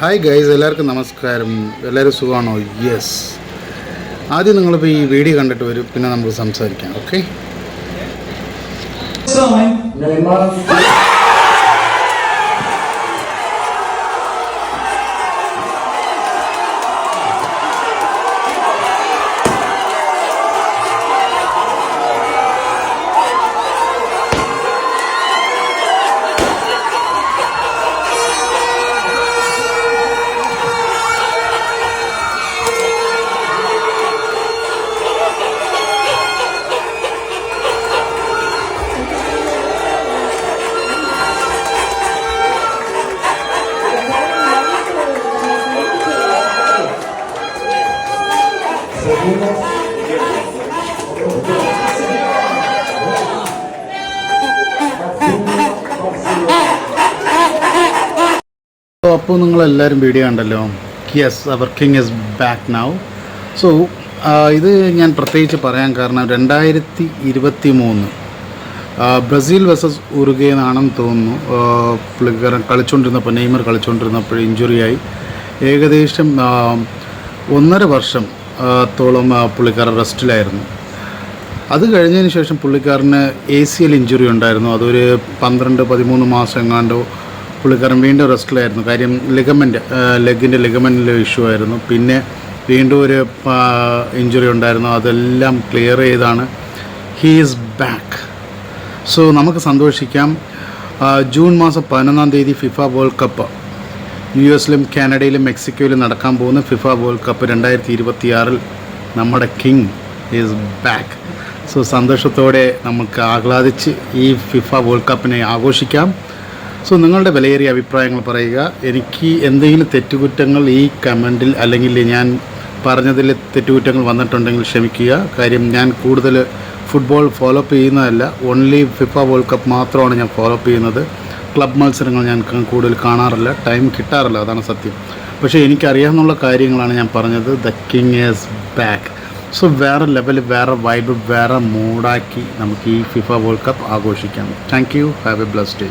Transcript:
Hi guys, എല്ലാവർക്കും നമസ്കാരം. എല്ലാവരും സുഖമാണോ? യെസ്. ആദ്യം നിങ്ങളിപ്പോൾ ഈ വീഡിയോ കണ്ടിട്ട് വരും, പിന്നെ നമുക്ക് സംസാരിക്കാം. ഓക്കെ. അപ്പോൾ നിങ്ങളെല്ലാവരും വീഡിയോ കണ്ടല്ലോ. Yes, our king is back now. So ഇത് ഞാൻ പ്രത്യേകിച്ച് പറയാൻ കാരണം 2023 ബ്രസീൽ വേഴ്സസ് ഉറുഗ്വേ എന്നാണെന്ന് തോന്നുന്നു. പുള്ളിക്കാരൻ കളിച്ചുകൊണ്ടിരുന്നപ്പോൾ, നെയ്മർ കളിച്ചുകൊണ്ടിരുന്നപ്പോൾ ഇഞ്ചുറിയായി. ഏകദേശം 1.5 വർഷത്തോളം പുള്ളിക്കാരൻ റെസ്റ്റിലായിരുന്നു. അത് കഴിഞ്ഞതിന് ശേഷം പുള്ളിക്കാരന് ACL ഇഞ്ചുറി ഉണ്ടായിരുന്നു. അതൊരു 12-13 മാസം എങ്ങാണ്ടോ പുള്ളിക്കാരൻ വീണ്ടും റെസ്റ്റിലായിരുന്നു. കാര്യം ലെഗിൻ്റെ ലിഗമെൻറ്റിലെ ഇഷ്യൂ ആയിരുന്നു. പിന്നെ വീണ്ടും ഒരു ഇഞ്ചുറി ഉണ്ടായിരുന്നു. അതെല്ലാം ക്ലിയർ ചെയ്താണ് ഹീ ഈസ് ബാക്ക്. സോ നമുക്ക് സന്തോഷിക്കാം. ജൂൺ മാസം 11-ാം തീയതി ഫിഫ വേൾഡ് കപ്പ് US-ലും കാനഡയിലും മെക്സിക്കോയിലും നടക്കാൻ പോകുന്ന ഫിഫ വേൾഡ് കപ്പ് 2026 നമ്മുടെ കിങ് ഈസ് ബാക്ക്. സോ സന്തോഷത്തോടെ നമുക്ക് ആഹ്ലാദിച്ച് ഈ ഫിഫ വേൾഡ് കപ്പിനെ ആഘോഷിക്കാം. സോ നിങ്ങളുടെ വിലയേറിയ അഭിപ്രായങ്ങൾ പറയുക. എനിക്ക് എന്തെങ്കിലും തെറ്റുകുറ്റങ്ങൾ ഈ കമൻറ്റിൽ അല്ലെങ്കിൽ ഞാൻ പറഞ്ഞതിൽ തെറ്റുകുറ്റങ്ങൾ വന്നിട്ടുണ്ടെങ്കിൽ ക്ഷമിക്കുക. കാര്യം ഞാൻ കൂടുതൽ ഫുട്ബോൾ ഫോളോ അപ്പ് ചെയ്യുന്നതല്ല. ഓൺലി ഫിഫ വേൾഡ് കപ്പ് മാത്രമാണ് ഞാൻ ഫോളോ അപ്പ് ചെയ്യുന്നത്. ക്ലബ് മത്സരങ്ങൾ ഞാൻ കൂടുതൽ കാണാറില്ല, ടൈം കിട്ടാറില്ല, അതാണ് സത്യം. പക്ഷേ എനിക്കറിയാവുന്ന കാര്യങ്ങളാണ് ഞാൻ പറഞ്ഞത്. The king is back. So വേറെ ലെവൽ, വേറെ വൈബ്, വേറെ മൂഡാക്കി നമുക്ക് ഈ ഫിഫ വേൾഡ് കപ്പ് ആഘോഷിക്കാം. Thank you. Have A blessed day.